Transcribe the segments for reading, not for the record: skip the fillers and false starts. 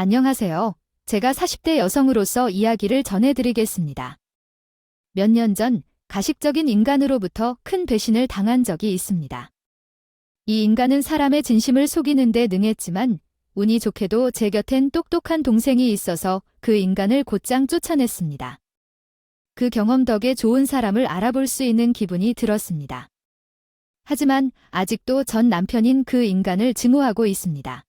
안녕하세요. 제가 40대 여성으로서 이야기를 전해드리겠습니다. 몇 년 전 가식적인 인간으로부터 큰 배신을 당한 적이 있습니다. 이 인간은 사람의 진심을 속이는 데 능했지만 운이 좋게도 제 곁엔 똑똑한 동생이 있어서 그 인간을 곧장 쫓아냈습니다. 그 경험 덕에 좋은 사람을 알아볼 수 있는 기분이 들었습니다. 하지만 아직도 전 남편인 그 인간을 증오하고 있습니다.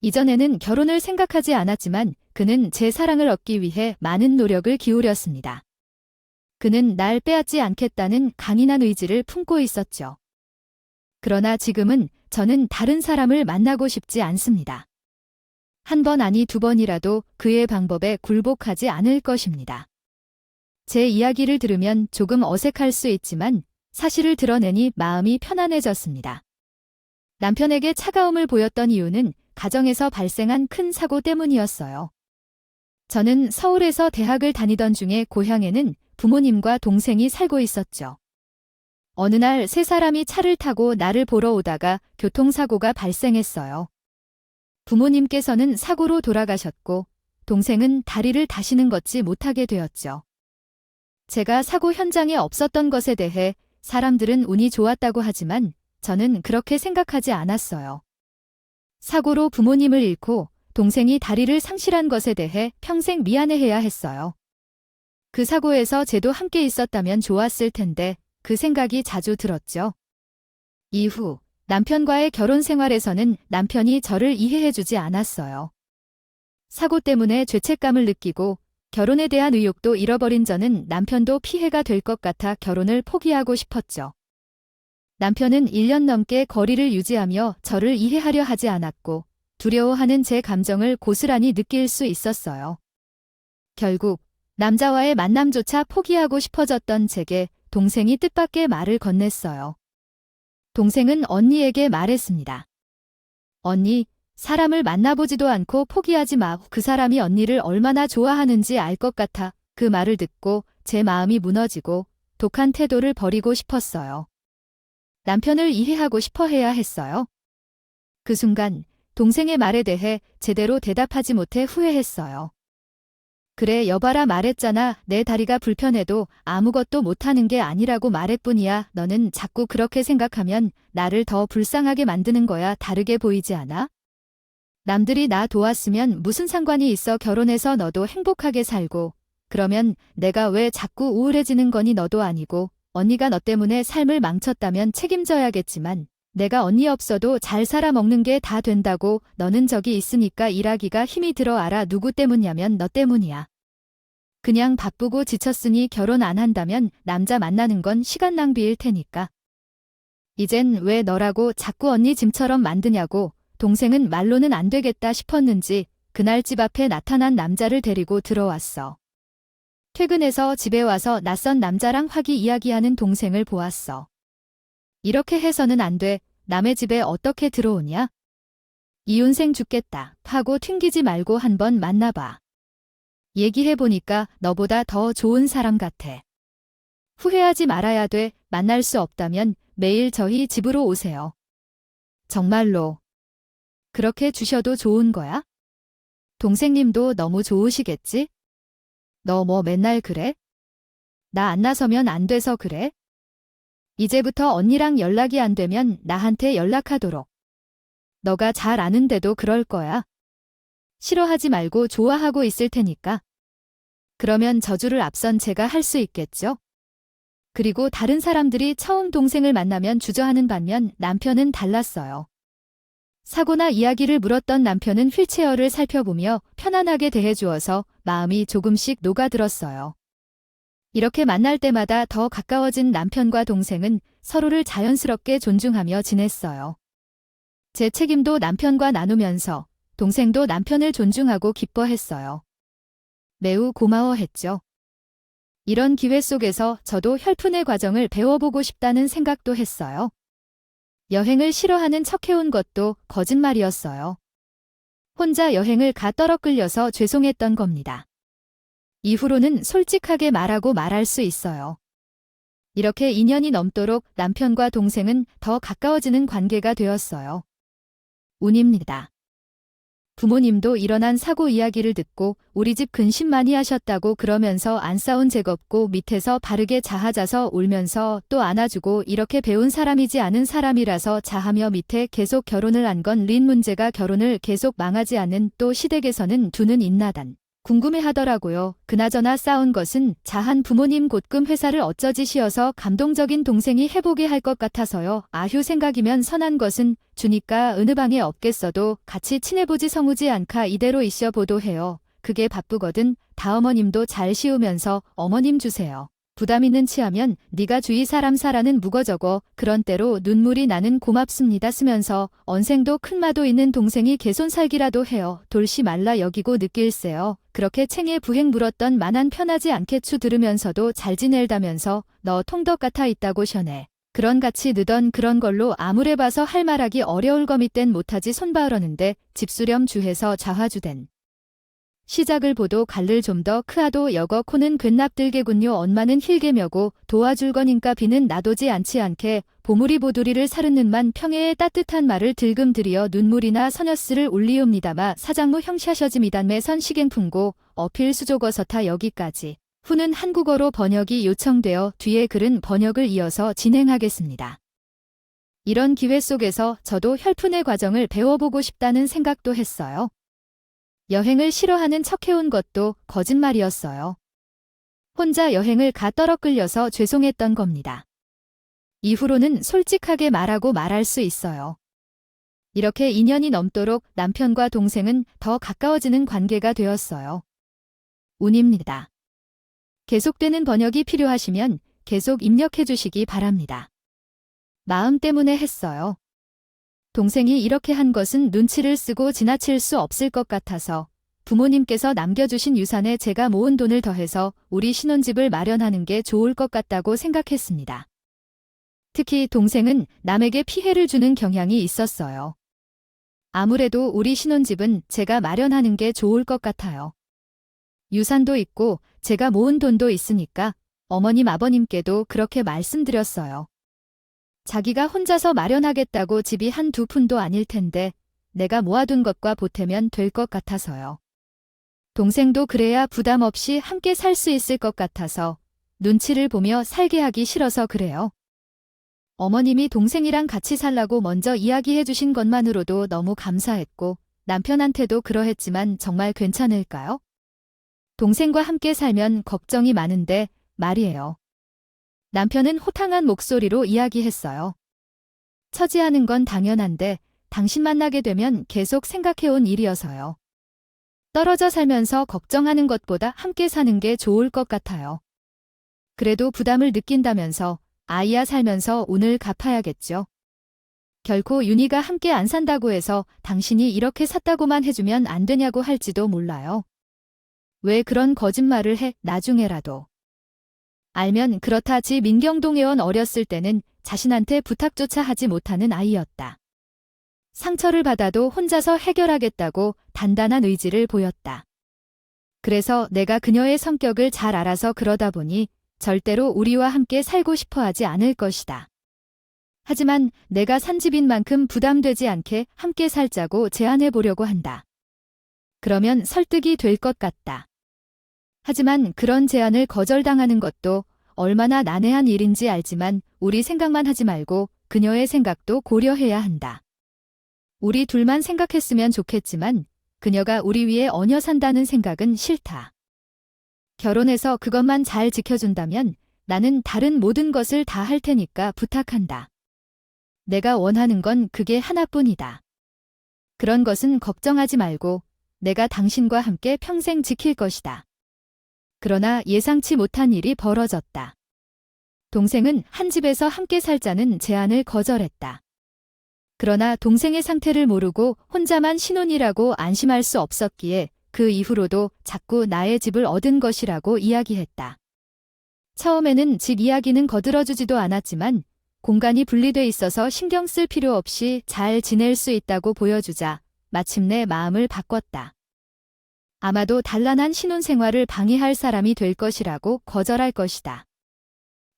이전에는 결혼을 생각하지 않았지만 그는 제 사랑을 얻기 위해 많은 노력을 기울였습니다. 그는 날 빼앗지 않겠다는 강인한 의지를 품고 있었죠. 그러나 지금은 저는 다른 사람을 만나고 싶지 않습니다. 한 번 아니 두 번이라도 그의 방법에 굴복하지 않을 것입니다. 제 이야기를 들으면 조금 어색할 수 있지만 사실을 드러내니 마음이 편안해졌습니다. 남편에게 차가움을 보였던 이유는 가정에서 발생한 큰 사고 때문이었어요. 저는 서울에서 대학을 다니던 중에 고향에는 부모님과 동생이 살고 있었죠. 어느 날 세 사람이 차를 타고 나를 보러 오다가 교통사고가 발생했어요. 부모님께서는 사고로 돌아가셨고 동생은 다리를 다시는 걷지 못하게 되었죠. 제가 사고 현장에 없었던 것에 대해 사람들은 운이 좋았다고 하지만 저는 그렇게 생각하지 않았어요. 사고로 부모님을 잃고 동생이 다리를 상실한 것에 대해 평생 미안해해야 했어요. 그 사고에서 쟤도 함께 있었다면 좋았을 텐데 그 생각이 자주 들었죠. 이후 남편과의 결혼 생활에서는 남편이 저를 이해해주지 않았어요. 사고 때문에 죄책감을 느끼고 결혼에 대한 의욕도 잃어버린 저는 남편도 피해가 될 것 같아 결혼을 포기하고 싶었죠. 남편은 1년 넘게 거리를 유지하며 저를 이해하려 하지 않았고 두려워하는 제 감정을 고스란히 느낄 수 있었어요. 결국 남자와의 만남조차 포기하고 싶어졌던 제게 동생이 뜻밖의 말을 건넸어요. 동생은 언니에게 말했습니다. 언니, 사람을 만나보지도 않고 포기하지 마. 그 사람이 언니를 얼마나 좋아하는지 알 것 같아. 그 말을 듣고 제 마음이 무너지고 독한 태도를 버리고 싶었어요. 남편을 이해하고 싶어 해야 했어요. 그 순간 동생의 말에 대해 제대로 대답하지 못해 후회했어요. 그래 여봐라 말했잖아. 내 다리가 불편해도 아무것도 못하는 게 아니라고 말했뿐이야. 너는 자꾸 그렇게 생각하면 나를 더 불쌍하게 만드는 거야. 다르게 보이지 않아? 남들이 나 도왔으면 무슨 상관이 있어. 결혼해서 너도 행복하게 살고 그러면 내가 왜 자꾸 우울해지는 거니. 너도 아니고 언니가 너 때문에 삶을 망쳤다면 책임져야겠지만 내가 언니 없어도 잘 살아 먹는 게 다 된다고. 너는 저기 있으니까 일하기가 힘이 들어. 알아. 누구 때문이냐면 너 때문이야. 그냥 바쁘고 지쳤으니 결혼 안 한다면 남자 만나는 건 시간 낭비일 테니까. 이젠 왜 너라고 자꾸 언니 짐처럼 만드냐고. 동생은 말로는 안 되겠다 싶었는지 그날 집 앞에 나타난 남자를 데리고 들어왔어. 퇴근해서 집에 와서 낯선 남자랑 화기이야기하는 동생을 보았어. 이렇게 해서는 안 돼. 남의 집에 어떻게 들어오냐? 이혼생 죽겠다 하고 튕기지 말고 한번 만나봐. 얘기해보니까 너보다 더 좋은 사람 같아. 후회하지 말아야 돼. 만날 수 없다면 매일 저희 집으로 오세요. 정말로. 그렇게 주셔도 좋은 거야? 동생님도 너무 좋으시겠지? 너 뭐 맨날 그래? 나 안 나서면 안 돼서 그래? 이제부터 언니랑 연락이 안 되면 나한테 연락하도록. 너가 잘 아는데도 그럴 거야. 싫어하지 말고 좋아하고 있을 테니까. 그러면 저주를 앞선 제가 할 수 있겠죠? 그리고 다른 사람들이 처음 동생을 만나면 주저하는 반면 남편은 달랐어요. 사고나 이야기를 물었던 남편은 휠체어를 살펴보며 편안하게 대해주어서 마음이 조금씩 녹아들었어요. 이렇게 만날 때마다 더 가까워진 남편과 동생은 서로를 자연스럽게 존중하며 지냈어요. 제 책임도 남편과 나누면서 동생도 남편을 존중하고 기뻐했어요. 매우 고마워했죠. 이런 기회 속에서 저도 혈푼의 과정을 배워보고 싶다는 생각도 했어요. 여행을 싫어하는 척해온 것도 거짓말이었어요. 혼자 여행을 가 떨어끌려서 죄송했던 겁니다. 이후로는 솔직하게 말하고 말할 수 있어요. 이렇게 2년이 넘도록 남편과 동생은 더 가까워지는 관계가 되었어요. 운입니다. 부모님도 일어난 사고 이야기를 듣고 우리 집 근심 많이 하셨다고 그러면서 안 싸운 적 없고 밑에서 바르게 자하자서 울면서 또 안아주고 이렇게 배운 사람이지 않은 사람이라서 자하며 밑에 계속 결혼을 안 건 린 문제가 결혼을 계속 망하지 않는 또 시댁에서는 두는 있나단 궁금해하더라고요. 그나저나 싸운 것은 자한 부모님 곧금 회사를 어쩌지시어서 감동적인 동생이 해보게 할 것 같아서요. 아휴 생각이면 선한 것은 주니까 어느 방에 없겠어도 같이 친해보지 성우지 않카 이대로 있어 보도 해요. 그게 바쁘거든. 다어머님도 잘 씌우면서 어머님 주세요. 부담 있는 치하면 네가 주위 사람 사라는 묵어저거 그런 때로 눈물이 나는 고맙습니다 쓰면서 언생도 큰마도 있는 동생이 개손살기라도 해요. 돌시 말라 여기고 느낄세요. 그렇게 챙에 부행 물었던 만한 편하지 않겠추 들으면서도 잘 지낼다면서 너 통덕 같아 있다고 셔네. 그런 같이 느던 그런 걸로 아무래 봐서 할 말하기 어려울 거미 땐 못하지 손바으러는데 집수렴 주해서 좌화주된. 시작을 보도 갈를 좀 더 크하도 여거 코는 괜납들게군요. 엄마는 힐게며고 도와줄 거니까 비는 나도지 않지 않게 보물이 보두리를 사르는만 평해의 따뜻한 말을 들금 들이어 눈물이나 서녀스를 올리옵니다마 사장무 형샤셔지미단매 선시갱풍고 어필 수조거서타 여기까지. 후는 한국어로 번역이 요청되어 뒤에 글은 번역을 이어서 진행하겠습니다. 이런 기회 속에서 저도 혈푼의 과정을 배워보고 싶다는 생각도 했어요. 여행을 싫어하는 척해온 것도 거짓말이었어요. 혼자 여행을 가 떨어 끌려서 죄송했던 겁니다. 이후로는 솔직하게 말하고 말할 수 있어요. 이렇게 2년이 넘도록 남편과 동생은 더 가까워지는 관계가 되었어요. 운입니다. 계속되는 번역이 필요하시면 계속 입력해 주시기 바랍니다. 마음 때문에 했어요. 동생이 이렇게 한 것은 눈치를 쓰고 지나칠 수 없을 것 같아서 부모님께서 남겨주신 유산에 제가 모은 돈을 더해서 우리 신혼집을 마련하는 게 좋을 것 같다고 생각했습니다. 특히 동생은 남에게 피해를 주는 경향이 있었어요. 아무래도 우리 신혼집은 제가 마련하는 게 좋을 것 같아요. 유산도 있고 제가 모은 돈도 있으니까 어머님 아버님께도 그렇게 말씀드렸어요. 자기가 혼자서 마련하겠다고 집이 한두 푼도 아닐 텐데 내가 모아둔 것과 보태면 될 것 같아서요. 동생도 그래야 부담 없이 함께 살 수 있을 것 같아서 눈치를 보며 살게 하기 싫어서 그래요. 어머님이 동생이랑 같이 살라고 먼저 이야기해 주신 것만으로도 너무 감사했고 남편한테도 그러했지만 정말 괜찮을까요? 동생과 함께 살면 걱정이 많은데 말이에요. 남편은 호탕한 목소리로 이야기했어요. 처지하는 건 당연한데 당신 만나게 되면 계속 생각해온 일이어서요. 떨어져 살면서 걱정하는 것보다 함께 사는 게 좋을 것 같아요. 그래도 부담을 느낀다면서 아이야 살면서 오늘 갚아야겠죠. 결코 윤희가 함께 안 산다고 해서 당신이 이렇게 샀다고만 해주면 안 되냐고 할지도 몰라요. 왜 그런 거짓말을 해 나중에라도. 알면 그렇다. 지 민경동 회원 어렸을 때는 자신한테 부탁조차 하지 못하는 아이였다. 상처를 받아도 혼자서 해결하겠다고 단단한 의지를 보였다. 그래서 내가 그녀의 성격을 잘 알아서 그러다 보니 절대로 우리와 함께 살고 싶어 하지 않을 것이다. 하지만 내가 산 집인 만큼 부담되지 않게 함께 살자고 제안해 보려고 한다. 그러면 설득이 될 것 같다. 하지만 그런 제안을 거절당하는 것도 얼마나 난해한 일인지 알지만 우리 생각만 하지 말고 그녀의 생각도 고려해야 한다. 우리 둘만 생각했으면 좋겠지만 그녀가 우리 위에 얹어 산다는 생각은 싫다. 결혼해서 그것만 잘 지켜준다면 나는 다른 모든 것을 다 할 테니까 부탁한다. 내가 원하는 건 그게 하나뿐이다. 그런 것은 걱정하지 말고 내가 당신과 함께 평생 지킬 것이다. 그러나 예상치 못한 일이 벌어졌다. 동생은 한 집에서 함께 살자는 제안을 거절했다. 그러나 동생의 상태를 모르고 혼자만 신혼이라고 안심할 수 없었기에 그 이후로도 자꾸 나의 집을 얻은 것이라고 이야기했다. 처음에는 집 이야기는 거들어주지도 않았지만 공간이 분리돼 있어서 신경 쓸 필요 없이 잘 지낼 수 있다고 보여주자 마침내 마음을 바꿨다. 아마도 단란한 신혼생활을 방해할 사람이 될 것이라고 거절할 것이다.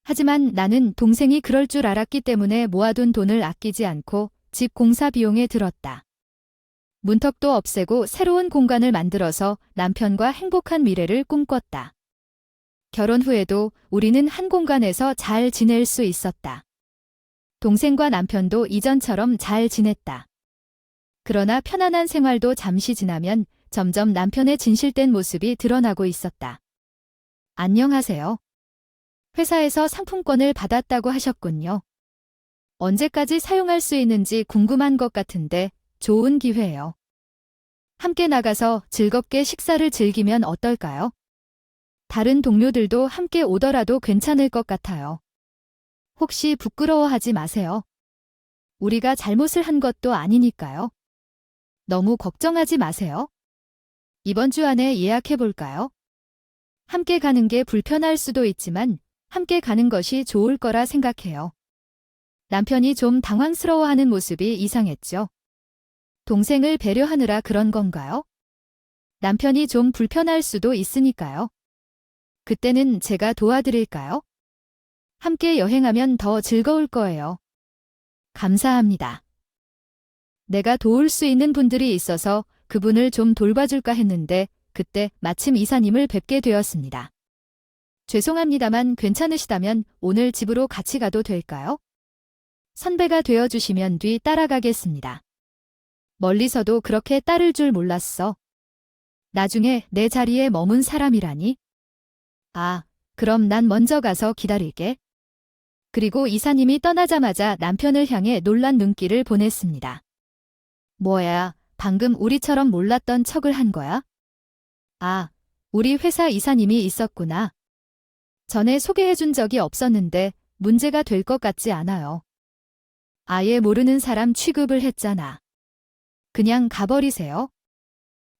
하지만 나는 동생이 그럴 줄 알았기 때문에 모아둔 돈을 아끼지 않고 집 공사 비용에 들었다. 문턱도 없애고 새로운 공간을 만들어서 남편과 행복한 미래를 꿈꿨다. 결혼 후에도 우리는 한 공간에서 잘 지낼 수 있었다. 동생과 남편도 이전처럼 잘 지냈다. 그러나 편안한 생활도 잠시 지나면 점점 남편의 진실된 모습이 드러나고 있었다. 안녕하세요. 회사에서 상품권을 받았다고 하셨군요. 언제까지 사용할 수 있는지 궁금한 것 같은데 좋은 기회예요. 함께 나가서 즐겁게 식사를 즐기면 어떨까요? 다른 동료들도 함께 오더라도 괜찮을 것 같아요. 혹시 부끄러워하지 마세요. 우리가 잘못을 한 것도 아니니까요. 너무 걱정하지 마세요. 이번 주 안에 예약해 볼까요? 함께 가는 게 불편할 수도 있지만 함께 가는 것이 좋을 거라 생각해요. 남편이 좀 당황스러워하는 모습이 이상했죠. 동생을 배려하느라 그런 건가요? 남편이 좀 불편할 수도 있으니까요. 그때는 제가 도와드릴까요? 함께 여행하면 더 즐거울 거예요. 감사합니다. 내가 도울 수 있는 분들이 있어서 그분을 좀 돌봐줄까 했는데 그때 마침 이사님을 뵙게 되었습니다. 죄송합니다만 괜찮으시다면 오늘 집으로 같이 가도 될까요? 선배가 되어주시면 뒤 따라가겠습니다. 멀리서도 그렇게 따를 줄 몰랐어. 나중에 내 자리에 머문 사람이라니. 아, 그럼 난 먼저 가서 기다릴게. 그리고 이사님이 떠나자마자 남편을 향해 놀란 눈길을 보냈습니다. 뭐야, 방금 우리처럼 몰랐던 척을 한 거야? 아, 우리 회사 이사님이 있었구나. 전에 소개해준 적이 없었는데 문제가 될 것 같지 않아요. 아예 모르는 사람 취급을 했잖아. 그냥 가버리세요.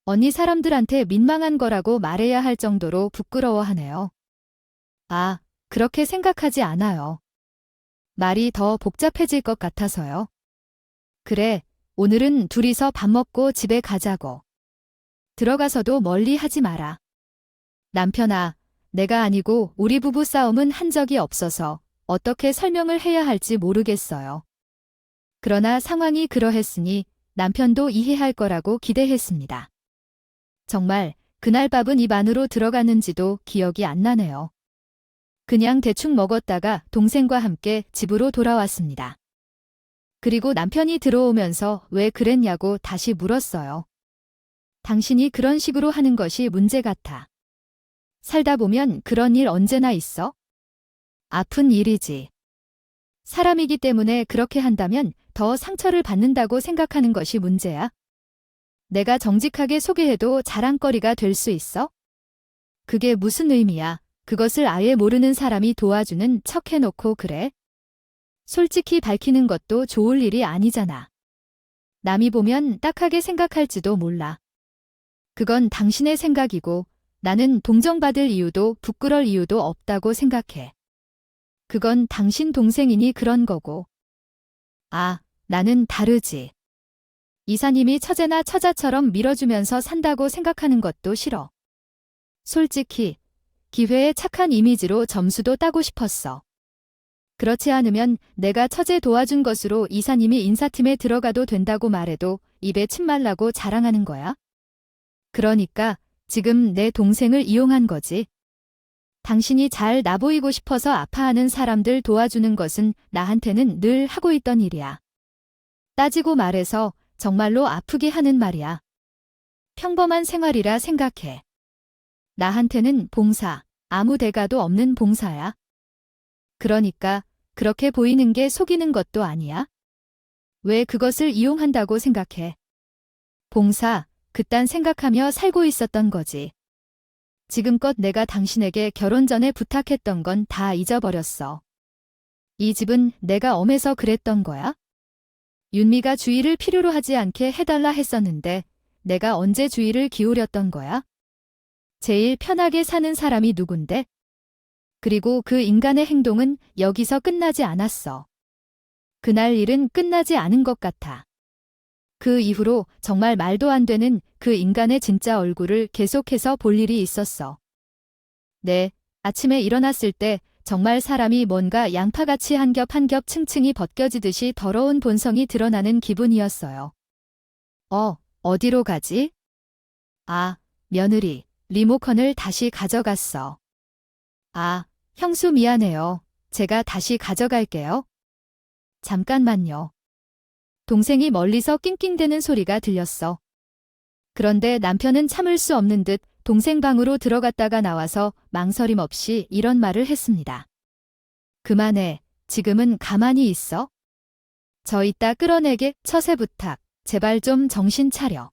언니 사람들한테 민망한 거라고 말해야 할 정도로 부끄러워하네요. 아, 그렇게 생각하지 않아요. 말이 더 복잡해질 것 같아서요. 그래, 오늘은 둘이서 밥 먹고 집에 가자고. 들어가서도 멀리 하지 마라. 남편아, 내가 아니고 우리 부부 싸움은 한 적이 없어서 어떻게 설명을 해야 할지 모르겠어요. 그러나 상황이 그러했으니 남편도 이해할 거라고 기대했습니다. 정말 그날 밥은 입 안으로 들어갔는지도 기억이 안 나네요. 그냥 대충 먹었다가 동생과 함께 집으로 돌아왔습니다. 그리고 남편이 들어오면서 왜 그랬냐고 다시 물었어요. 당신이 그런 식으로 하는 것이 문제 같아. 살다 보면 그런 일 언제나 있어? 아픈 일이지. 사람이기 때문에 그렇게 한다면 더 상처를 받는다고 생각하는 것이 문제야. 내가 정직하게 소개해도 자랑거리가 될 수 있어? 그게 무슨 의미야? 그것을 아예 모르는 사람이 도와주는 척 해놓고 그래? 솔직히 밝히는 것도 좋을 일이 아니잖아. 남이 보면 딱하게 생각할지도 몰라. 그건 당신의 생각이고 나는 동정받을 이유도 부끄러울 이유도 없다고 생각해. 그건 당신 동생이니 그런 거고. 아, 나는 다르지. 이사님이 처제나 처자처럼 밀어주면서 산다고 생각하는 것도 싫어. 솔직히 기회에 착한 이미지로 점수도 따고 싶었어. 그렇지 않으면 내가 처제 도와준 것으로 이사님이 인사팀에 들어가도 된다고 말해도 입에 침 말라고 자랑하는 거야? 그러니까 지금 내 동생을 이용한 거지. 당신이 잘 나보이고 싶어서 아파하는 사람들 도와주는 것은 나한테는 늘 하고 있던 일이야. 따지고 말해서 정말로 아프게 하는 말이야. 평범한 생활이라 생각해. 나한테는 봉사, 아무 대가도 없는 봉사야. 그러니까 그렇게 보이는 게 속이는 것도 아니야. 왜 그것을 이용한다고 생각해? 봉사, 그딴 생각하며 살고 있었던 거지. 지금껏 내가 당신에게 결혼 전에 부탁했던 건 다 잊어버렸어. 이 집은 내가 엄해서 그랬던 거야? 윤미가 주의를 필요로 하지 않게 해달라 했었는데 내가 언제 주의를 기울였던 거야? 제일 편하게 사는 사람이 누군데? 그리고 그 인간의 행동은 여기서 끝나지 않았어. 그날 일은 끝나지 않은 것 같아. 그 이후로 정말 말도 안 되는 그 인간의 진짜 얼굴을 계속해서 볼 일이 있었어. 네, 아침에 일어났을 때 정말 사람이 뭔가 양파같이 한 겹 한 겹 층층이 벗겨지듯이 더러운 본성이 드러나는 기분이었어요. 어디로 가지? 아, 며느리, 리모컨을 다시 가져갔어. 아, 형수 미안해요. 제가 다시 가져갈게요. 잠깐만요. 동생이 멀리서 낑낑대는 소리가 들렸어. 그런데 남편은 참을 수 없는 듯 동생 방으로 들어갔다가 나와서 망설임 없이 이런 말을 했습니다. 그만해. 지금은 가만히 있어. 저 이따 끌어내게. 처세 부탁. 제발 좀 정신 차려.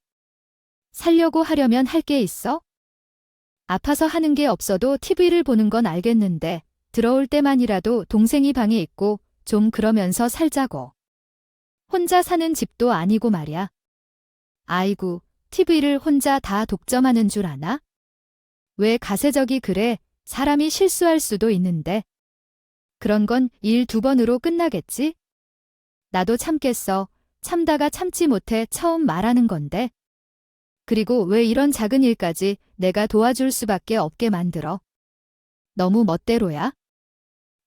살려고 하려면 할 게 있어? 아파서 하는 게 없어도 TV를 보는 건 알겠는데 들어올 때만이라도 동생이 방에 있고 좀 그러면서 살자고. 혼자 사는 집도 아니고 말이야. 아이고, TV를 혼자 다 독점하는 줄 아나? 왜 가세적이 그래? 사람이 실수할 수도 있는데. 그런 건 일 2번으로 끝나겠지? 나도 참겠어. 참다가 참지 못해 처음 말하는 건데. 그리고 왜 이런 작은 일까지 내가 도와줄 수밖에 없게 만들어? 너무 멋대로야?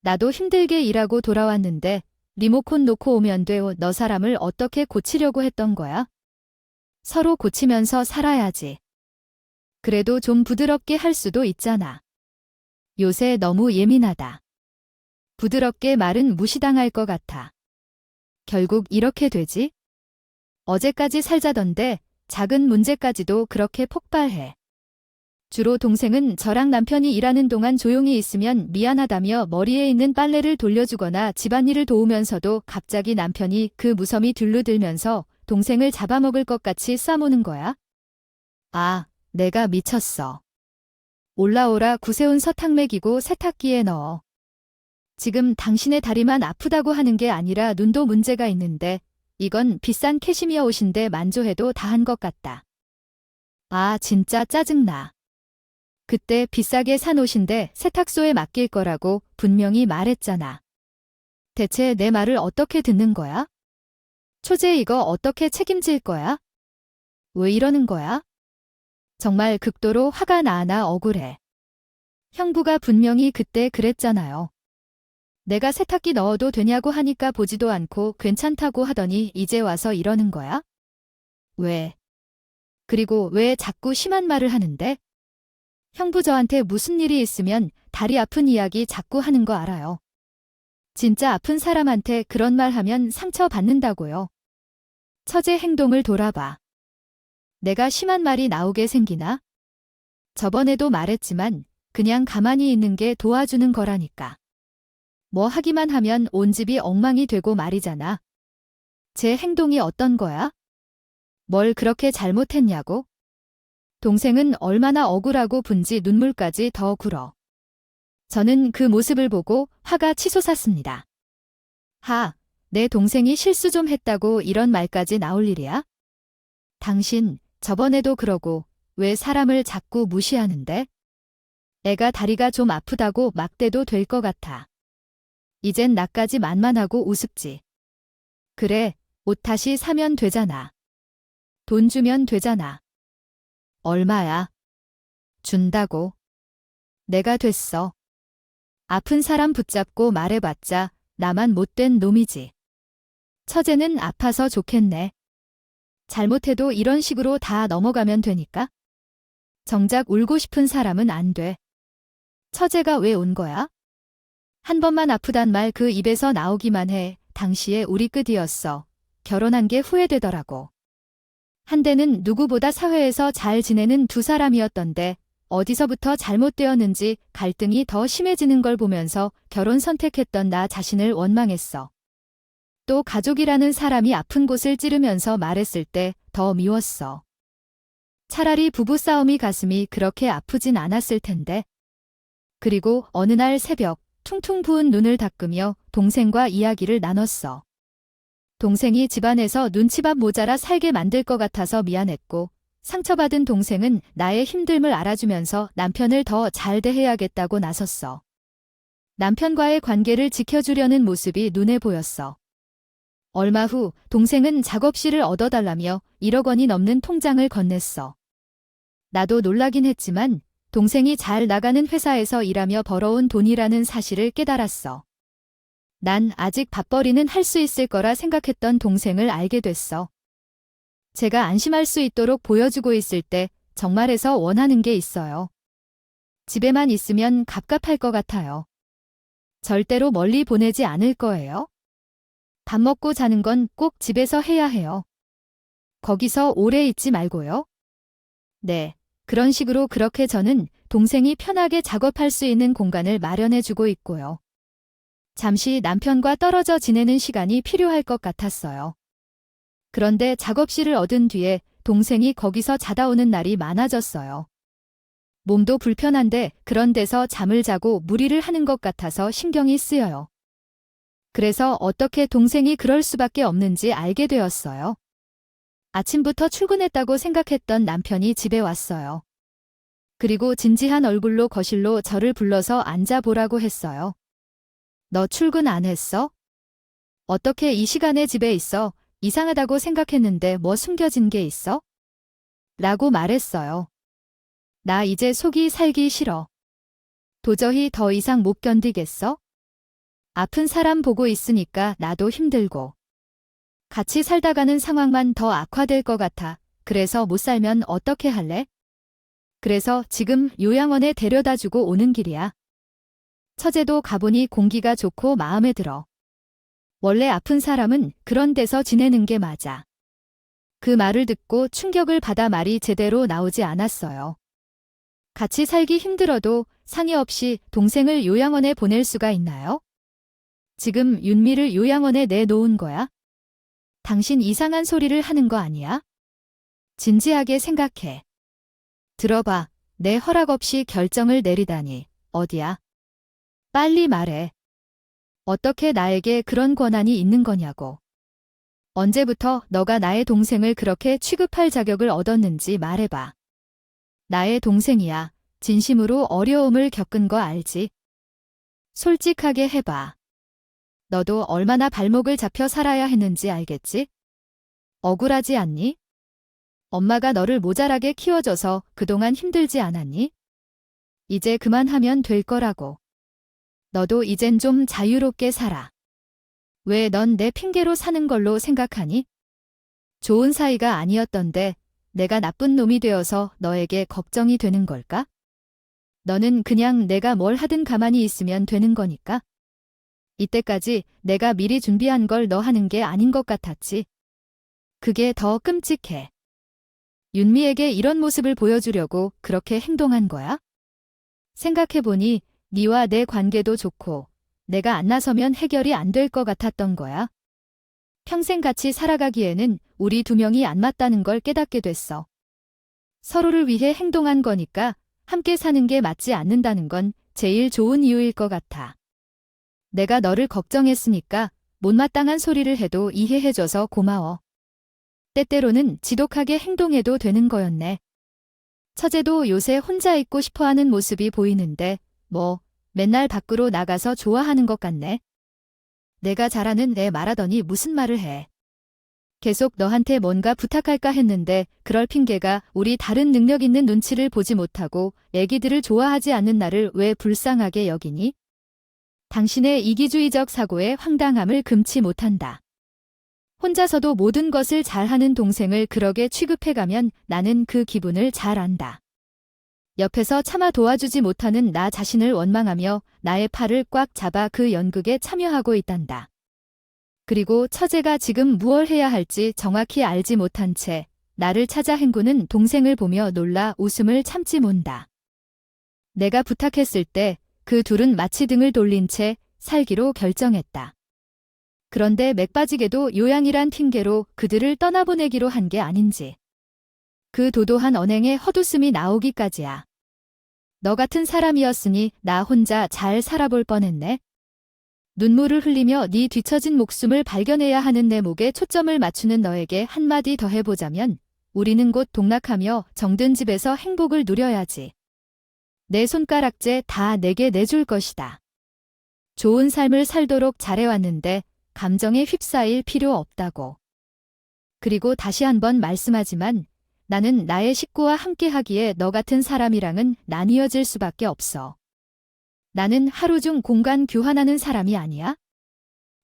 나도 힘들게 일하고 돌아왔는데 리모컨 놓고 오면 돼. 너 사람을 어떻게 고치려고 했던 거야? 서로 고치면서 살아야지. 그래도 좀 부드럽게 할 수도 있잖아. 요새 너무 예민하다. 부드럽게 말은 무시당할 것 같아. 결국 이렇게 되지? 어제까지 살자던데 작은 문제까지도 그렇게 폭발해. 주로 동생은 저랑 남편이 일하는 동안 조용히 있으면 미안하다며 머리에 있는 빨래를 돌려주거나 집안일을 도우면서도 갑자기 남편이 그 무섬이 들르들면서 동생을 잡아먹을 것 같이 싸우는 거야. 아, 내가 미쳤어. 올라오라. 구세운 서탕 먹이고 세탁기에 넣어. 지금 당신의 다리만 아프다고 하는 게 아니라 눈도 문제가 있는데 이건 비싼 캐시미어 옷인데 만조해도 다 한 것 같다. 아, 진짜 짜증나. 그때 비싸게 산 옷인데 세탁소에 맡길 거라고 분명히 말했잖아. 대체 내 말을 어떻게 듣는 거야? 초재 이거 어떻게 책임질 거야? 왜 이러는 거야? 정말 극도로 화가 나 억울해. 형부가 분명히 그때 그랬잖아요. 내가 세탁기 넣어도 되냐고 하니까 보지도 않고 괜찮다고 하더니 이제 와서 이러는 거야? 왜? 그리고 왜 자꾸 심한 말을 하는데? 형부 저한테 무슨 일이 있으면 다리 아픈 이야기 자꾸 하는 거 알아요. 진짜 아픈 사람한테 그런 말 하면 상처 받는다고요. 처제 행동을 돌아봐. 내가 심한 말이 나오게 생기나? 저번에도 말했지만 그냥 가만히 있는 게 도와주는 거라니까. 뭐 하기만 하면 온 집이 엉망이 되고 말이잖아. 제 행동이 어떤 거야? 뭘 그렇게 잘못했냐고? 동생은 얼마나 억울하고 분지 눈물까지 더 굴어. 저는 그 모습을 보고 화가 치솟았습니다. 내 동생이 실수 좀 했다고 이런 말까지 나올 일이야? 당신 저번에도 그러고 왜 사람을 자꾸 무시하는데? 애가 다리가 좀 아프다고 막대도 될 것 같아. 이젠 나까지 만만하고 우습지. 그래, 옷 다시 사면 되잖아. 돈 주면 되잖아. 얼마야? 준다고. 내가 됐어. 아픈 사람 붙잡고 말해봤자 나만 못된 놈이지. 처제는 아파서 좋겠네. 잘못해도 이런 식으로 다 넘어가면 되니까. 정작 울고 싶은 사람은 안 돼. 처제가 왜 온 거야? 한 번만 아프단 말 그 입에서 나오기만 해. 당시에 우리 끝이었어. 결혼한 게 후회되더라고. 한때는 누구보다 사회에서 잘 지내는 두 사람이었던데 어디서부터 잘못되었는지 갈등이 더 심해지는 걸 보면서 결혼 선택했던 나 자신을 원망했어. 또 가족이라는 사람이 아픈 곳을 찌르면서 말했을 때 더 미웠어. 차라리 부부싸움이 가슴이 그렇게 아프진 않았을 텐데. 그리고 어느 날 새벽 퉁퉁 부은 눈을 닦으며 동생과 이야기를 나눴어. 동생이 집안에서 눈치밥 모자라 살게 만들 것 같아서 미안했고 상처받은 동생은 나의 힘듦을 알아주면서 남편을 더 잘 대해야겠다고 나섰어. 남편과의 관계를 지켜주려는 모습이 눈에 보였어. 얼마 후 동생은 작업실을 얻어달라며 1억 원이 넘는 통장을 건넸어. 나도 놀라긴 했지만 동생이 잘 나가는 회사에서 일하며 벌어온 돈이라는 사실을 깨달았어. 난 아직 밥벌이는 할 수 있을 거라 생각했던 동생을 알게 됐어. 제가 안심할 수 있도록 보여주고 있을 때 정말해서 원하는 게 있어요. 집에만 있으면 갑갑할 것 같아요. 절대로 멀리 보내지 않을 거예요. 밥 먹고 자는 건 꼭 집에서 해야 해요. 거기서 오래 있지 말고요. 네, 그런 식으로 그렇게 저는 동생이 편하게 작업할 수 있는 공간을 마련해주고 있고요. 잠시 남편과 떨어져 지내는 시간이 필요할 것 같았어요. 그런데 작업실을 얻은 뒤에 동생이 거기서 자다 오는 날이 많아졌어요. 몸도 불편한데 그런 데서 잠을 자고 무리를 하는 것 같아서 신경이 쓰여요. 그래서 어떻게 동생이 그럴 수밖에 없는지 알게 되었어요. 아침부터 출근했다고 생각했던 남편이 집에 왔어요. 그리고 진지한 얼굴로 거실로 저를 불러서 앉아보라고 했어요. 너 출근 안 했어? 어떻게 이 시간에 집에 있어? 이상하다고 생각했는데 뭐 숨겨진 게 있어? 라고 말했어요. 나 이제 속이 살기 싫어. 도저히 더 이상 못 견디겠어? 아픈 사람 보고 있으니까 나도 힘들고. 같이 살다가는 상황만 더 악화될 것 같아. 그래서 못 살면 어떻게 할래? 그래서 지금 요양원에 데려다 주고 오는 길이야. 처제도 가보니 공기가 좋고 마음에 들어. 원래 아픈 사람은 그런 데서 지내는 게 맞아. 그 말을 듣고 충격을 받아 말이 제대로 나오지 않았어요. 같이 살기 힘들어도 상의 없이 동생을 요양원에 보낼 수가 있나요? 지금 윤미를 요양원에 내놓은 거야? 당신 이상한 소리를 하는 거 아니야? 진지하게 생각해. 들어봐, 내 허락 없이 결정을 내리다니, 어디야? 빨리 말해. 어떻게 나에게 그런 권한이 있는 거냐고. 언제부터 너가 나의 동생을 그렇게 취급할 자격을 얻었는지 말해봐. 나의 동생이야. 진심으로 어려움을 겪은 거 알지? 솔직하게 해봐. 너도 얼마나 발목을 잡혀 살아야 했는지 알겠지? 억울하지 않니? 엄마가 너를 모자라게 키워줘서 그동안 힘들지 않았니? 이제 그만하면 될 거라고. 너도 이젠 좀 자유롭게 살아. 왜 넌 내 핑계로 사는 걸로 생각하니? 좋은 사이가 아니었던데 내가 나쁜 놈이 되어서 너에게 걱정이 되는 걸까? 너는 그냥 내가 뭘 하든 가만히 있으면 되는 거니까? 이때까지 내가 미리 준비한 걸 너 하는 게 아닌 것 같았지. 그게 더 끔찍해. 윤미에게 이런 모습을 보여주려고 그렇게 행동한 거야? 생각해보니 네와 내 관계도 좋고 내가 안 나서면 해결이 안 될 것 같았던 거야. 평생 같이 살아가기에는 우리 두 명이 안 맞다는 걸 깨닫게 됐어. 서로를 위해 행동한 거니까 함께 사는 게 맞지 않는다는 건 제일 좋은 이유일 것 같아. 내가 너를 걱정했으니까 못마땅한 소리를 해도 이해해줘서 고마워. 때때로는 지독하게 행동해도 되는 거였네. 처제도 요새 혼자 있고 싶어하는 모습이 보이는데 뭐 맨날 밖으로 나가서 좋아하는 것 같네. 내가 잘하는 애 말하더니 무슨 말을 해. 계속 너한테 뭔가 부탁할까 했는데 그럴 핑계가 우리 다른 능력 있는 눈치를 보지 못하고 애기들을 좋아하지 않는 나를 왜 불쌍하게 여기니? 당신의 이기주의적 사고의 황당함을 금치 못한다. 혼자서도 모든 것을 잘하는 동생을 그러게 취급해가면 나는 그 기분을 잘 안다. 옆에서 차마 도와주지 못하는 나 자신을 원망하며 나의 팔을 꽉 잡아 그 연극에 참여하고 있단다. 그리고 처제가 지금 무얼 해야 할지 정확히 알지 못한 채 나를 찾아 헹구는 동생을 보며 놀라 웃음을 참지 못한다. 내가 부탁했을 때 그 둘은 마치 등을 돌린 채 살기로 결정했다. 그런데 맥빠지게도 요양이란 핑계로 그들을 떠나보내기로 한 게 아닌지. 그 도도한 언행에 헛웃음이 나오기까지야. 너 같은 사람이었으니 나 혼자 잘 살아볼 뻔했네. 눈물을 흘리며 네 뒤처진 목숨을 발견해야 하는 내 목에 초점을 맞추는 너에게 한마디 더 해보자면 우리는 곧 동락하며 정든 집에서 행복을 누려야지. 내 손가락째 다 내게 내줄 것이다. 좋은 삶을 살도록 잘해왔는데 감정에 휩싸일 필요 없다고. 그리고 다시 한번 말씀하지만 나는 나의 식구와 함께하기에 너 같은 사람이랑은 나뉘어질 수밖에 없어. 나는 하루 중 공간 교환하는 사람이 아니야.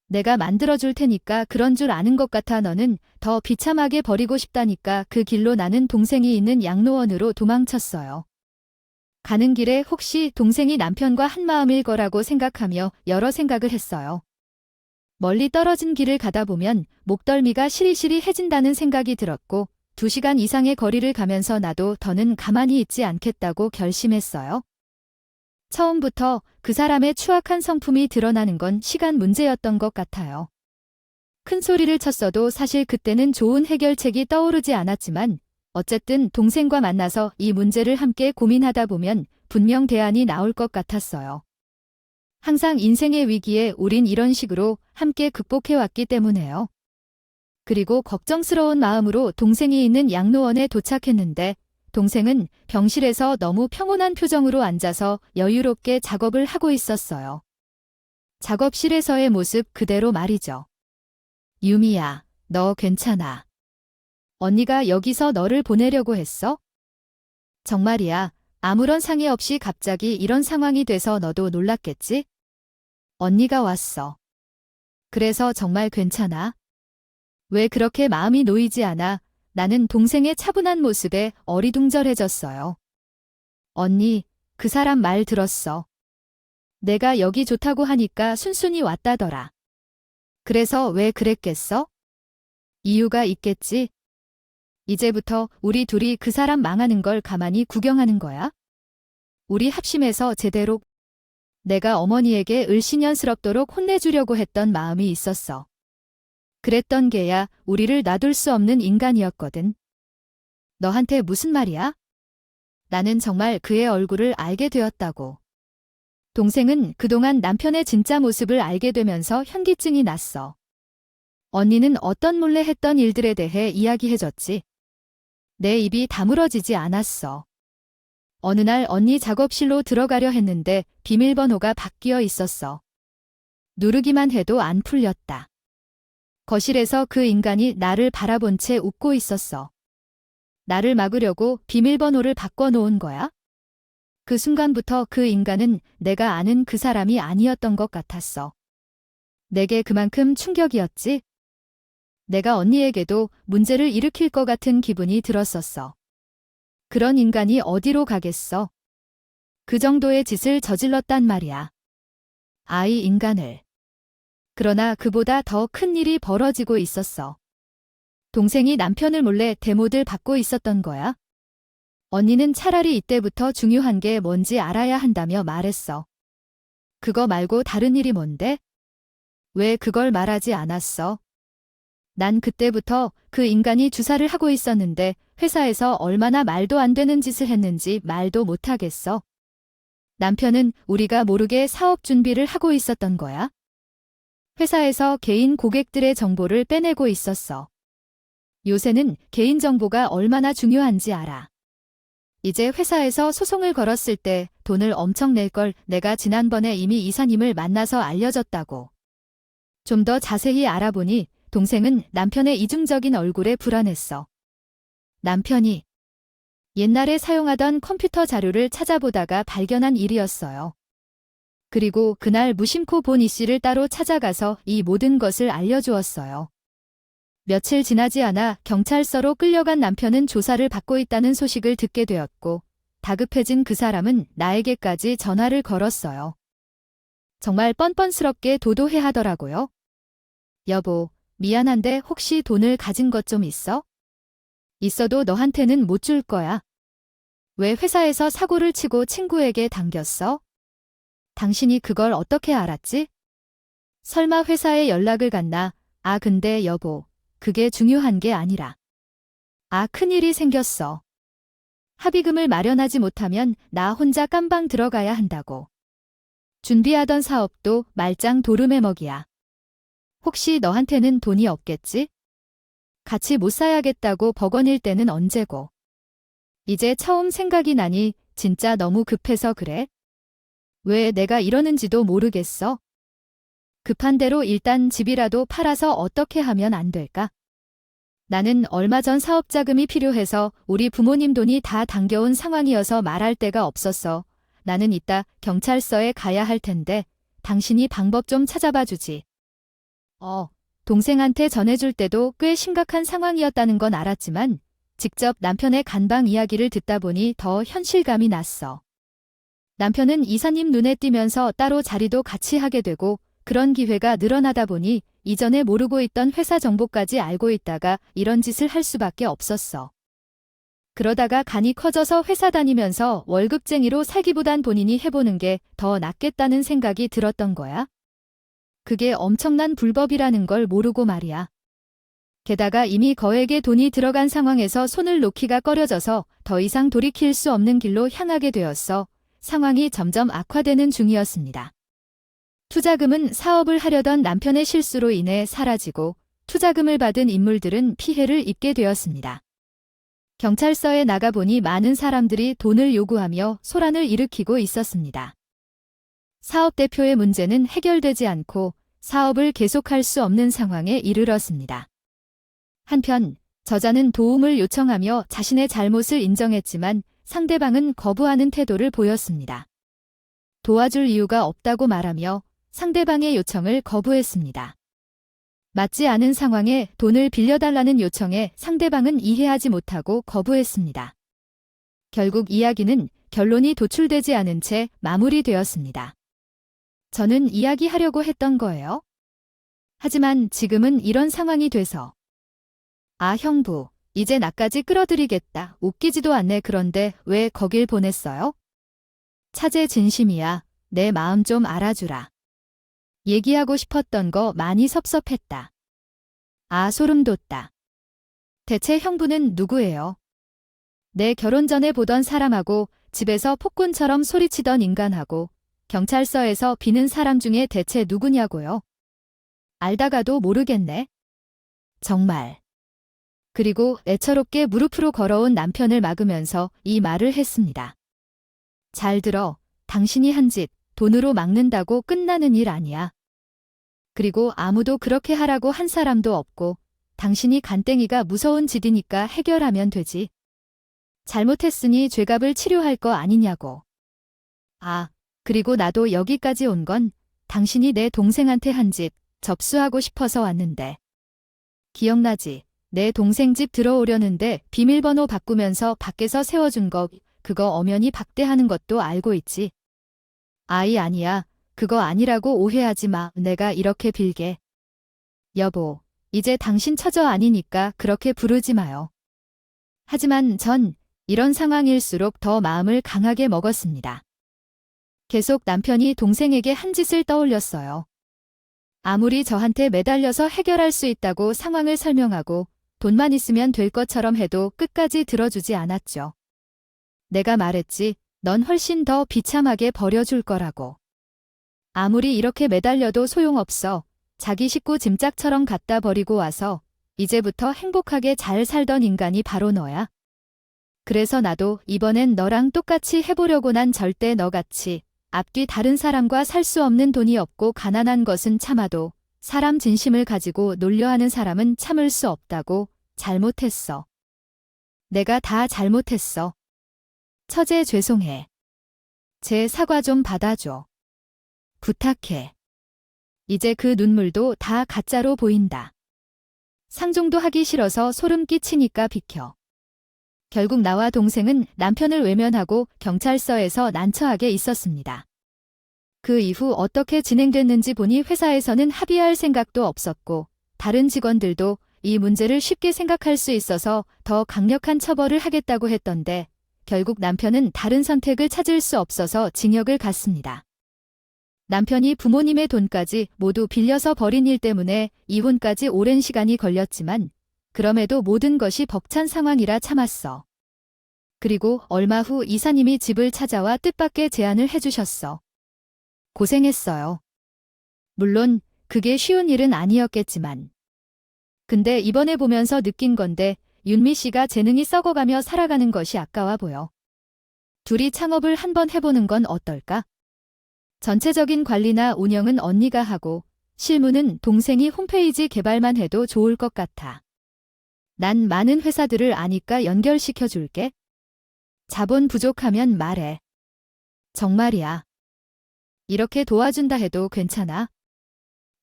내가 만들어줄 테니까 그런 줄 아는 것 같아 너는 더 비참하게 버리고 싶다니까 그 길로 나는 동생이 있는 양로원으로 도망쳤어요. 가는 길에 혹시 동생이 남편과 한마음일 거라고 생각하며 여러 생각을 했어요. 멀리 떨어진 길을 가다 보면 목덜미가 시리시리해진다는 생각이 들었고 2시간 이상의 거리를 가면서 나도 더는 가만히 있지 않겠다고 결심했어요. 처음부터 그 사람의 추악한 성품이 드러나는 건 시간 문제였던 것 같아요. 큰 소리를 쳤어도 사실 그때는 좋은 해결책이 떠오르지 않았지만 어쨌든 동생과 만나서 이 문제를 함께 고민하다 보면 분명 대안이 나올 것 같았어요. 항상 인생의 위기에 우린 이런 식으로 함께 극복해왔기 때문에요. 그리고 걱정스러운 마음으로 동생이 있는 양로원에 도착했는데 동생은 병실에서 너무 평온한 표정으로 앉아서 여유롭게 작업을 하고 있었어요. 작업실에서의 모습 그대로 말이죠. 유미야, 너 괜찮아. 언니가 여기서 너를 보내려고 했어? 정말이야. 아무런 상의 없이 갑자기 이런 상황이 돼서 너도 놀랐겠지? 언니가 왔어. 그래서 정말 괜찮아? 왜 그렇게 마음이 놓이지 않아? 나는 동생의 차분한 모습에 어리둥절해졌어요. 언니, 그 사람 말 들었어. 내가 여기 좋다고 하니까 순순히 왔다더라. 그래서 왜 그랬겠어? 이유가 있겠지? 이제부터 우리 둘이 그 사람 망하는 걸 가만히 구경하는 거야? 우리 합심해서 제대로. 내가 어머니에게 을씨년스럽도록 혼내주려고 했던 마음이 있었어. 그랬던 걔야 우리를 놔둘 수 없는 인간이었거든. 너한테 무슨 말이야? 나는 정말 그의 얼굴을 알게 되었다고. 동생은 그동안 남편의 진짜 모습을 알게 되면서 현기증이 났어. 언니는 어떤 몰래 했던 일들에 대해 이야기해줬지. 내 입이 다물어지지 않았어. 어느 날 언니 작업실로 들어가려 했는데 비밀번호가 바뀌어 있었어. 누르기만 해도 안 풀렸다. 거실에서 그 인간이 나를 바라본 채 웃고 있었어. 나를 막으려고 비밀번호를 바꿔놓은 거야? 그 순간부터 그 인간은 내가 아는 그 사람이 아니었던 것 같았어. 내게 그만큼 충격이었지? 내가 언니에게도 문제를 일으킬 것 같은 기분이 들었었어. 그런 인간이 어디로 가겠어? 그 정도의 짓을 저질렀단 말이야. 아이 인간을. 그러나 그보다 더 큰 일이 벌어지고 있었어. 동생이 남편을 몰래 데모들 받고 있었던 거야. 언니는 차라리 이때부터 중요한 게 뭔지 알아야 한다며 말했어. 그거 말고 다른 일이 뭔데? 왜 그걸 말하지 않았어? 난 그때부터 그 인간이 주사를 하고 있었는데 회사에서 얼마나 말도 안 되는 짓을 했는지 말도 못하겠어. 남편은 우리가 모르게 사업 준비를 하고 있었던 거야. 회사에서 개인 고객들의 정보를 빼내고 있었어. 요새는 개인정보가 얼마나 중요한지 알아. 이제 회사에서 소송을 걸었을 때 돈을 엄청 낼 걸 내가 지난번에 이미 이사님을 만나서 알려줬다고. 좀 더 자세히 알아보니 동생은 남편의 이중적인 얼굴에 불안했어. 남편이 옛날에 사용하던 컴퓨터 자료를 찾아보다가 발견한 일이었어요. 그리고 그날 무심코 본 이 씨를 따로 찾아가서 이 모든 것을 알려주었어요. 며칠 지나지 않아 경찰서로 끌려간 남편은 조사를 받고 있다는 소식을 듣게 되었고 다급해진 그 사람은 나에게까지 전화를 걸었어요. 정말 뻔뻔스럽게 도도해하더라고요. 여보, 미안한데 혹시 돈을 가진 것 좀 있어? 있어도 너한테는 못 줄 거야. 왜 회사에서 사고를 치고 친구에게 당겼어? 당신이 그걸 어떻게 알았지? 설마 회사에 연락을 갔나? 아 근데 여보, 그게 중요한 게 아니라. 아 큰일이 생겼어. 합의금을 마련하지 못하면 나 혼자 깜방 들어가야 한다고. 준비하던 사업도 말짱 도루매먹이야. 혹시 너한테는 돈이 없겠지? 같이 못 사야겠다고 버거닐 때는 언제고. 이제 처음 생각이 나니 진짜 너무 급해서 그래? 왜 내가 이러는지도 모르겠어. 급한 대로 일단 집이라도 팔아서 어떻게 하면 안 될까? 나는 얼마 전 사업 자금이 필요해서 우리 부모님 돈이 다 당겨온 상황이어서 말할 데가 없었어. 나는 이따 경찰서에 가야 할 텐데 당신이 방법 좀 찾아봐 주지. 동생한테 전해줄 때도 꽤 심각한 상황이었다는 건 알았지만 직접 남편의 간방 이야기를 듣다 보니 더 현실감이 났어. 남편은 이사님 눈에 띄면서 따로 자리도 같이 하게 되고 그런 기회가 늘어나다 보니 이전에 모르고 있던 회사 정보까지 알고 있다가 이런 짓을 할 수밖에 없었어. 그러다가 간이 커져서 회사 다니면서 월급쟁이로 살기보단 본인이 해보는 게 더 낫겠다는 생각이 들었던 거야. 그게 엄청난 불법이라는 걸 모르고 말이야. 게다가 이미 거액의 돈이 들어간 상황에서 손을 놓기가 꺼려져서 더 이상 돌이킬 수 없는 길로 향하게 되었어. 상황이 점점 악화되는 중이었습니다. 투자금은 사업을 하려던 남편의 실수로 인해 사라지고 투자금을 받은 인물들은 피해를 입게 되었습니다. 경찰서에 나가보니 많은 사람들이 돈을 요구하며 소란을 일으키고 있었습니다. 사업 대표의 문제는 해결되지 않고 사업을 계속할 수 없는 상황에 이르렀습니다. 한편 저자는 도움을 요청하며 자신의 잘못을 인정했지만 상대방은 거부하는 태도를 보였습니다. 도와줄 이유가 없다고 말하며 상대방의 요청을 거부했습니다. 맞지 않은 상황에 돈을 빌려달라는 요청에 상대방은 이해하지 못하고 거부했습니다. 결국 이야기는 결론이 도출되지 않은 채 마무리되었습니다. 저는 이야기하려고 했던 거예요. 하지만 지금은 이런 상황이 돼서. 형부, 이제 나까지 끌어들이겠다. 웃기지도 않네. 그런데 왜 거길 보냈어요? 차제 진심이야. 내 마음 좀 알아주라. 얘기하고 싶었던 거 많이 섭섭했다. 소름 돋다. 대체 형부는 누구예요? 내 결혼 전에 보던 사람하고 집에서 폭군처럼 소리치던 인간하고 경찰서에서 비는 사람 중에 대체 누구냐고요? 알다가도 모르겠네. 정말. 그리고 애처롭게 무릎으로 걸어온 남편을 막으면서 이 말을 했습니다. 잘 들어. 당신이 한 짓 돈으로 막는다고 끝나는 일 아니야. 그리고 아무도 그렇게 하라고 한 사람도 없고 당신이 간땡이가 무서운 짓이니까 해결하면 되지. 잘못했으니 죄값을 치료할 거 아니냐고. 그리고 나도 여기까지 온 건 당신이 내 동생한테 한 짓 접수하고 싶어서 왔는데. 기억나지? 내 동생 집 들어오려는데 비밀번호 바꾸면서 밖에서 세워준 거 그거 엄연히 박대하는 것도 알고 있지. 아니야. 그거 아니라고 오해하지 마. 내가 이렇게 빌게. 여보, 이제 당신 처저 아니니까 그렇게 부르지 마요. 하지만 전 이런 상황일수록 더 마음을 강하게 먹었습니다. 계속 남편이 동생에게 한 짓을 떠올렸어요. 아무리 저한테 매달려서 해결할 수 있다고 상황을 설명하고 돈만 있으면 될 것처럼 해도 끝까지 들어주지 않았죠. 내가 말했지, 넌 훨씬 더 비참하게 버려줄 거라고. 아무리 이렇게 매달려도 소용없어. 자기 식구 짐짝처럼 갖다 버리고 와서 이제부터 행복하게 잘 살던 인간이 바로 너야. 그래서 나도 이번엔 너랑 똑같이 해보려고. 난 절대 너같이 앞뒤 다른 사람과 살 수 없는 돈이 없고 가난한 것은 참아도 사람 진심을 가지고 놀려하는 사람은 참을 수 없다고. 잘못했어. 내가 다 잘못했어. 처제 죄송해. 제 사과 좀 받아줘. 부탁해. 이제 그 눈물도 다 가짜로 보인다. 상종도 하기 싫어서 소름 끼치니까 비켜. 결국 나와 동생은 남편을 외면하고 경찰서에서 난처하게 있었습니다. 그 이후 어떻게 진행됐는지 보니 회사에서는 합의할 생각도 없었고 다른 직원들도 이 문제를 쉽게 생각할 수 있어서 더 강력한 처벌을 하겠다고 했던데 결국 남편은 다른 선택을 찾을 수 없어서 징역을 갔습니다. 남편이 부모님의 돈까지 모두 빌려서 벌인 일 때문에 이혼까지 오랜 시간이 걸렸지만 그럼에도 모든 것이 벅찬 상황이라 참았어. 그리고 얼마 후 이사님이 집을 찾아와 뜻밖의 제안을 해주셨어. 고생했어요. 물론 그게 쉬운 일은 아니었겠지만. 근데 이번에 보면서 느낀 건데 윤미 씨가 재능이 썩어가며 살아가는 것이 아까워 보여. 둘이 창업을 한번 해보는 건 어떨까? 전체적인 관리나 운영은 언니가 하고 실무는 동생이 홈페이지 개발만 해도 좋을 것 같아. 난 많은 회사들을 아니까 연결시켜 줄게. 자본 부족하면 말해. 정말이야. 이렇게 도와준다 해도 괜찮아?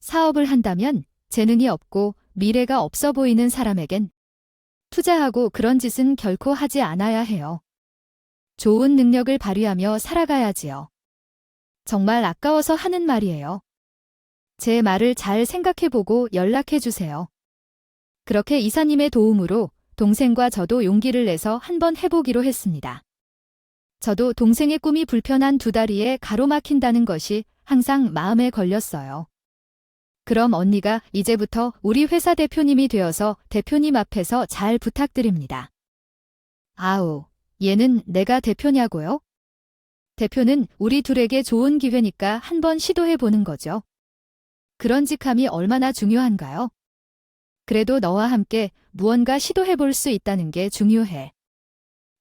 사업을 한다면 재능이 없고 미래가 없어 보이는 사람에겐 투자하고 그런 짓은 결코 하지 않아야 해요. 좋은 능력을 발휘하며 살아가야지요. 정말 아까워서 하는 말이에요. 제 말을 잘 생각해보고 연락해주세요. 그렇게 이사님의 도움으로 동생과 저도 용기를 내서 한번 해보기로 했습니다. 저도 동생의 꿈이 불편한 두 다리에 가로막힌다는 것이 항상 마음에 걸렸어요. 그럼 언니가 이제부터 우리 회사 대표님이 되어서 대표님 앞에서 잘 부탁드립니다. 아우, 얘는 내가 대표냐고요? 대표는 우리 둘에게 좋은 기회니까 한번 시도해보는 거죠. 그런 직함이 얼마나 중요한가요? 그래도 너와 함께 무언가 시도해볼 수 있다는 게 중요해.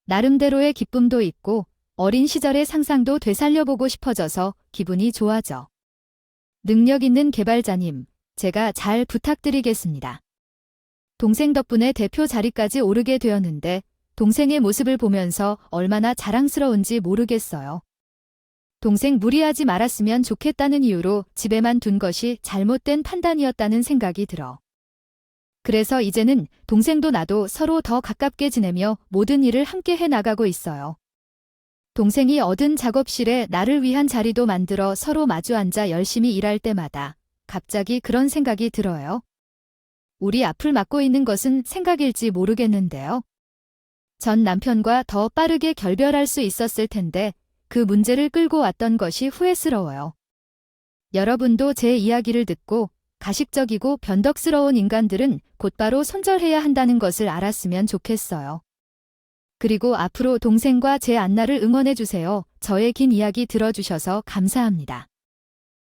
나름대로의 기쁨도 있고 어린 시절의 상상도 되살려보고 싶어져서 기분이 좋아져. 능력 있는 개발자님, 제가 잘 부탁드리겠습니다. 동생 덕분에 대표 자리까지 오르게 되었는데 동생의 모습을 보면서 얼마나 자랑스러운지 모르겠어요. 동생 무리하지 말았으면 좋겠다는 이유로 집에만 둔 것이 잘못된 판단이었다는 생각이 들어. 그래서 이제는 동생도 나도 서로 더 가깝게 지내며 모든 일을 함께 해나가고 있어요. 동생이 얻은 작업실에 나를 위한 자리도 만들어 서로 마주 앉아 열심히 일할 때마다 갑자기 그런 생각이 들어요. 우리 앞을 막고 있는 것은 생각일지 모르겠는데요. 전 남편과 더 빠르게 결별할 수 있었을 텐데 그 문제를 끌고 왔던 것이 후회스러워요. 여러분도 제 이야기를 듣고 가식적이고 변덕스러운 인간들은 곧바로 손절해야 한다는 것을 알았으면 좋겠어요. 그리고 앞으로 동생과 제 안나를 응원해주세요. 저의 긴 이야기 들어주셔서 감사합니다.